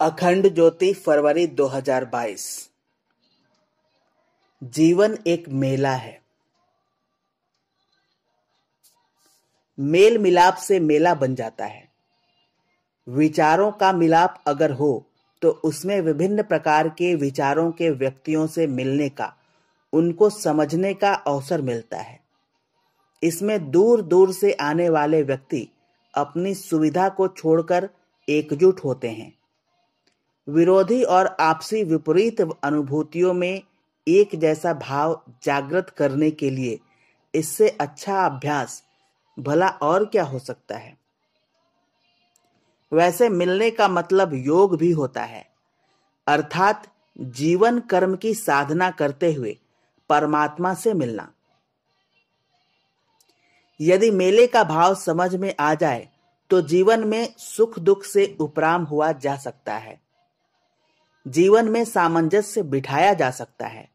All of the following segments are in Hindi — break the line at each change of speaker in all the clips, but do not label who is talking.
अखंड ज्योति फरवरी 2022। जीवन एक मेला है। मेल मिलाप से मेला बन जाता है। विचारों का मिलाप अगर हो तो उसमें विभिन्न प्रकार के विचारों के व्यक्तियों से मिलने का, उनको समझने का अवसर मिलता है। इसमें दूर दूर से आने वाले व्यक्ति अपनी सुविधा को छोड़कर एकजुट होते हैं। विरोधी और आपसी विपरीत अनुभूतियों में एक जैसा भाव जागृत करने के लिए इससे अच्छा अभ्यास भला और क्या हो सकता है। वैसे मिलने का मतलब योग भी होता है, अर्थात जीवन कर्म की साधना करते हुए परमात्मा से मिलना। यदि मेले का भाव समझ में आ जाए तो जीवन में सुख दुख से उपराम हुआ जा सकता है। जीवन में सामंजस्य बिठाया जा सकता है।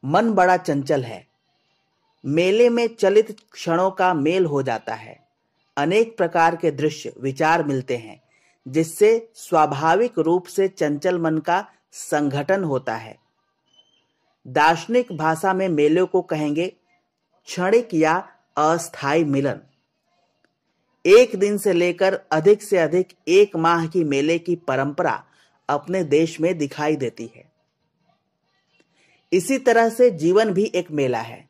मन बड़ा चंचल है। मेले में चलित क्षणों का मेल हो जाता है। अनेक प्रकार के दृश्य विचार मिलते हैं, जिससे स्वाभाविक रूप से चंचल मन का संगठन होता है। दार्शनिक भाषा में मेलों को कहेंगे क्षणिक या अस्थायी मिलन। एक दिन से लेकर अधिक से अधिक एक माह की मेले की परंपरा अपने देश में दिखाई देती है। इसी तरह से जीवन भी एक मेला है।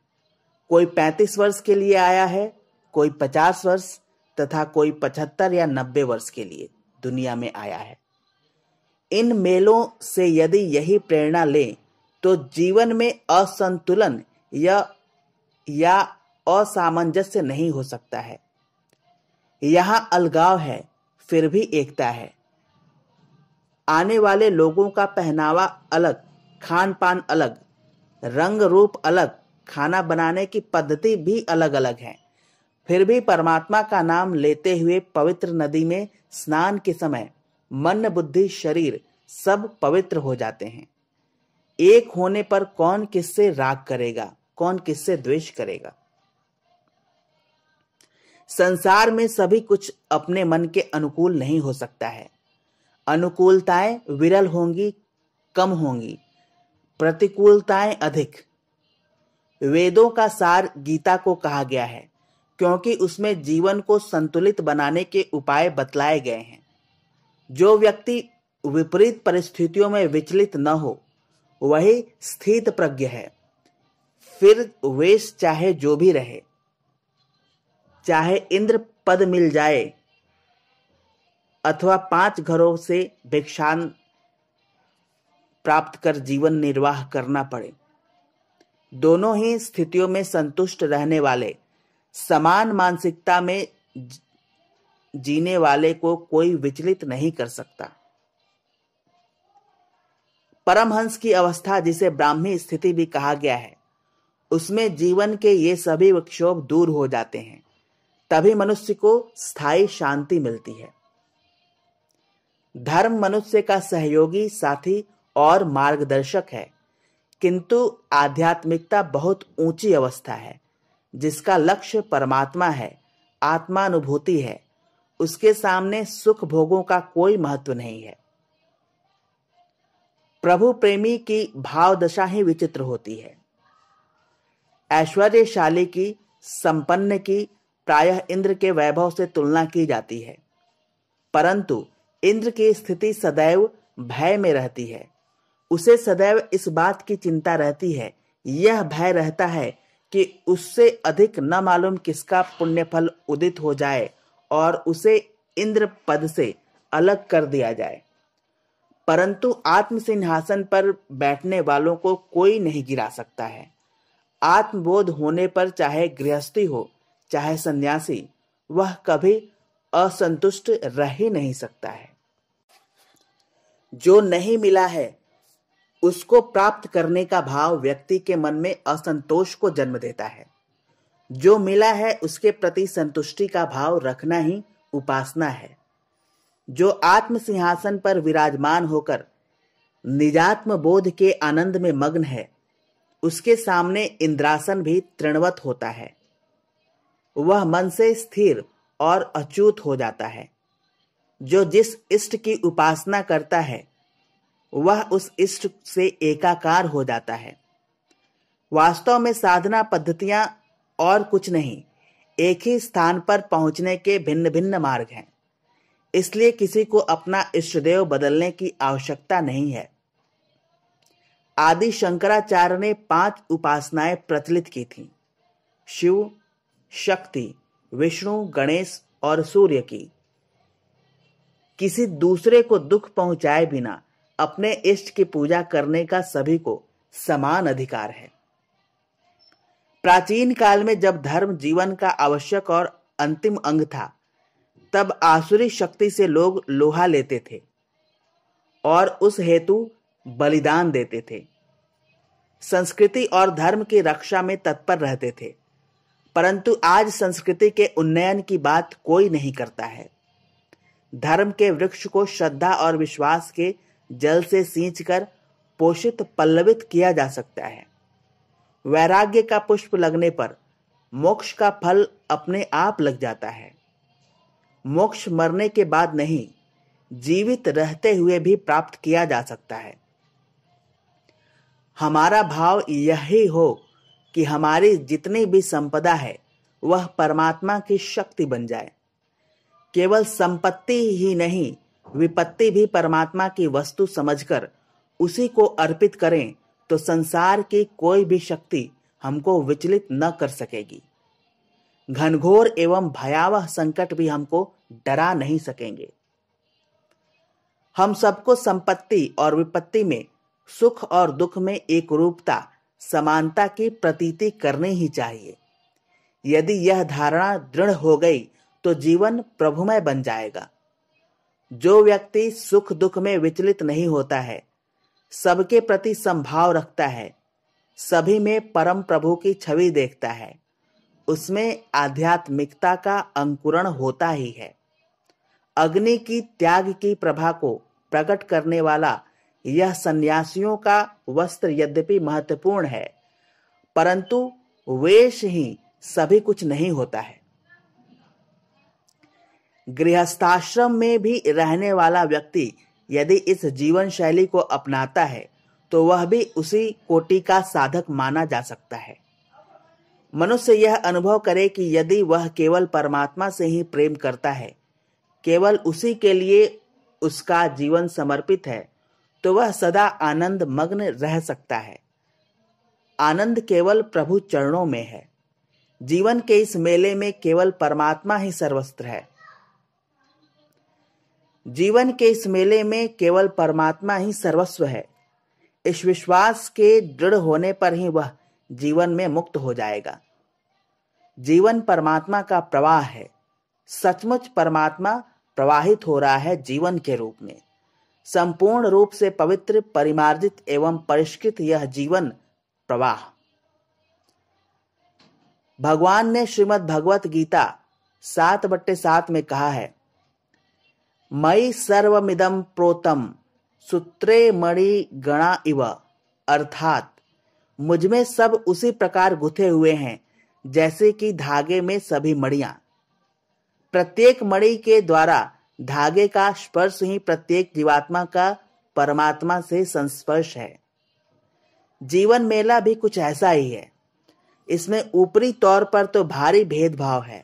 कोई 35 वर्ष के लिए आया है, कोई 50 वर्ष तथा कोई 75 या 90 वर्ष के लिए दुनिया में आया है। इन मेलों से यदि यही प्रेरणा लें तो जीवन में असंतुलन या असामंजस्य नहीं हो सकता है। यहां अलगाव है, फिर भी एकता है। आने वाले लोगों का पहनावा अलग, खान पान अलग, रंग रूप अलग, खाना बनाने की पद्धति भी अलग अलग है। फिर भी परमात्मा का नाम लेते हुए पवित्र नदी में स्नान के समय मन बुद्धि शरीर सब पवित्र हो जाते हैं। एक होने पर कौन किससे राग करेगा, कौन किससे द्वेष करेगा। संसार में सभी कुछ अपने मन के अनुकूल नहीं हो सकता है। अनुकूलताएं विरल होंगी, कम होंगी, प्रतिकूलताएं अधिक। वेदों का सार गीता को कहा गया है, क्योंकि उसमें जीवन को संतुलित बनाने के उपाय बतलाए गए हैं। जो व्यक्ति विपरीत परिस्थितियों में विचलित न हो, वही स्थित प्रज्ञ है। फिर वेश चाहे जो भी रहे, चाहे इंद्र पद मिल जाए अथवा 5 घरों से भिक्षान प्राप्त कर जीवन निर्वाह करना पड़े, दोनों ही स्थितियों में संतुष्ट रहने वाले, समान मानसिकता में जीने वाले को कोई विचलित नहीं कर सकता। परमहंस की अवस्था, जिसे ब्राह्मी स्थिति भी कहा गया है, उसमें जीवन के ये सभी विक्षोभ दूर हो जाते हैं। तभी मनुष्य को स्थायी शांति मिलती है। धर्म मनुष्य का सहयोगी, साथी और मार्गदर्शक है, किंतु आध्यात्मिकता बहुत ऊंची अवस्था है, जिसका लक्ष्य परमात्मा है, आत्मानुभूति है। उसके सामने सुख भोगों का कोई महत्व नहीं है। प्रभु प्रेमी की भाव दशा ही विचित्र होती है। ऐश्वर्यशाली की, संपन्न की प्रायः इंद्र के वैभव से तुलना की जाती है, परंतु इंद्र की स्थिति सदैव भय में रहती है। उसे सदैव इस बात की चिंता रहती है, यह भय रहता है कि उससे अधिक न मालूम किसका पुण्यफल उदित हो जाए और उसे इंद्र पद से अलग कर दिया जाए। परंतु आत्म सिंहासन पर बैठने वालों को कोई नहीं गिरा सकता है। आत्मबोध होने पर चाहे गृहस्थी हो, चाहे सन्यासी, वह कभी असंतुष्ट रह ही नहीं सकता है। जो नहीं मिला है उसको प्राप्त करने का भाव व्यक्ति के मन में असंतोष को जन्म देता है। जो मिला है उसके प्रति संतुष्टि का भाव रखना ही उपासना है। जो आत्म सिंहासन पर विराजमान होकर निजात्म बोध के आनंद में मग्न है, उसके सामने इंद्रासन भी तृणवत होता है। वह मन से स्थिर और अच्युत हो जाता है। जो जिस इष्ट की उपासना करता है वह उस इष्ट से एकाकार हो जाता है। वास्तव में साधना पद्धतियां और कुछ नहीं, एक ही स्थान पर पहुंचने के भिन्न भिन्न मार्ग हैं। इसलिए किसी को अपना इष्टदेव बदलने की आवश्यकता नहीं है। आदि शंकराचार्य ने 5 उपासनाएं प्रचलित की थीं, शिव, शक्ति, विष्णु, गणेश और सूर्य की। किसी दूसरे को दुख पहुंचाए बिना अपने इष्ट की पूजा करने का सभी को समान अधिकार है। प्राचीन काल में जब धर्म जीवन का आवश्यक और अंतिम अंग था, तब आसुरी शक्ति से लोग लोहा लेते थे और उस हेतु बलिदान देते थे। संस्कृति और धर्म की रक्षा में तत्पर रहते थे। परंतु आज संस्कृति के उन्नयन की बात कोई नहीं करता है। धर्म के वृक्ष को श्रद्धा और विश्वास के जल से सींचकर पोषित पल्लवित किया जा सकता है। वैराग्य का पुष्प लगने पर मोक्ष का फल अपने आप लग जाता है। मोक्ष मरने के बाद नहीं, जीवित रहते हुए भी प्राप्त किया जा सकता है। हमारा भाव यही हो कि हमारी जितनी भी संपदा है वह परमात्मा की शक्ति बन जाए। केवल संपत्ति ही नहीं, विपत्ति भी परमात्मा की वस्तु समझकर उसी को अर्पित करें तो संसार की कोई भी शक्ति हमको विचलित न कर सकेगी। घनघोर एवं भयावह संकट भी हमको डरा नहीं सकेंगे। हम सबको संपत्ति और विपत्ति में, सुख और दुख में एक रूपता, समानता की प्रतीति करनी ही चाहिए। यदि यह धारणा दृढ़ हो गई तो जीवन प्रभुमय बन जाएगा। जो व्यक्ति सुख दुख में विचलित नहीं होता है, सबके प्रति समभाव रखता है, सभी में परम प्रभु की छवि देखता है, उसमें आध्यात्मिकता का अंकुरण होता ही है। अग्नि की त्याग की प्रभा को प्रकट करने वाला यह सन्यासियों का वस्त्र यद्यपि महत्वपूर्ण है, परंतु वेश ही सभी कुछ नहीं होता है। गृहस्थाश्रम में भी रहने वाला व्यक्ति यदि इस जीवन शैली को अपनाता है तो वह भी उसी कोटि का साधक माना जा सकता है। मनुष्य यह अनुभव करे कि यदि वह केवल परमात्मा से ही प्रेम करता है, केवल उसी के लिए उसका जीवन समर्पित है, तो वह सदा आनंद मग्न रह सकता है। आनंद केवल प्रभु चरणों में है। जीवन के इस मेले में केवल परमात्मा ही सर्वस्त्र है। जीवन के इस मेले में केवल परमात्मा ही सर्वस्व है। इस विश्वास के दृढ़ होने पर ही वह जीवन में मुक्त हो जाएगा। जीवन परमात्मा का प्रवाह है। सचमुच परमात्मा प्रवाहित हो रहा है जीवन के रूप में। संपूर्ण रूप से पवित्र, परिमार्जित एवं परिष्कृत यह जीवन प्रवाह। भगवान ने श्रीमद् भगवत गीता 7/7 में कहा है, मयि सर्वमिदं प्रोतम सूत्रे मणि गणा इव, अर्थात मुझमें सब उसी प्रकार गुथे हुए हैं जैसे कि धागे में सभी मणियां। प्रत्येक मणि के द्वारा धागे का स्पर्श ही प्रत्येक जीवात्मा का परमात्मा से संस्पर्श है। जीवन मेला भी कुछ ऐसा ही है। इसमें ऊपरी तौर पर तो भारी भेदभाव है,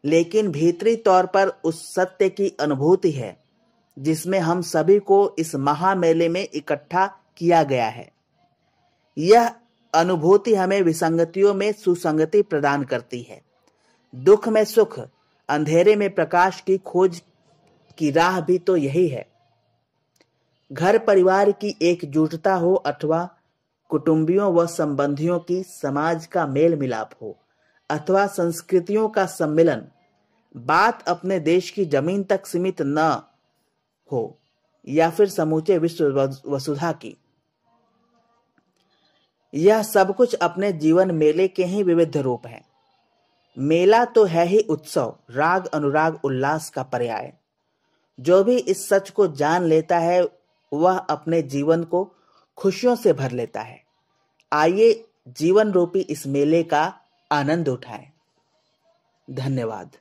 लेकिन भीतरी तौर पर उस सत्य की अनुभूति है जिसमें हम सभी को इस महामेले में इकट्ठा किया गया है। यह अनुभूति हमें विसंगतियों में सुसंगति प्रदान करती है। दुख में सुख, अंधेरे में प्रकाश की खोज की राह भी तो यही है। घर परिवार की एकजुटता हो अथवा कुटुंबियों व संबंधियों की समाज का मेल मिलाप हो अथवा संस्कृतियों का सम्मिलन, बात अपने देश की जमीन तक सीमित न हो या फिर समूचे विश्व वसुधा की। यह सब कुछ अपने जीवन मेले के ही विविध रूप हैं। मेला तो है ही उत्सव, राग अनुराग उल्लास का पर्याय। जो भी इस सच को जान लेता है वह अपने जीवन को खुशियों से भर लेता है। आइए जीवन रूपी इस मेले का आनंद उठाएं। धन्यवाद।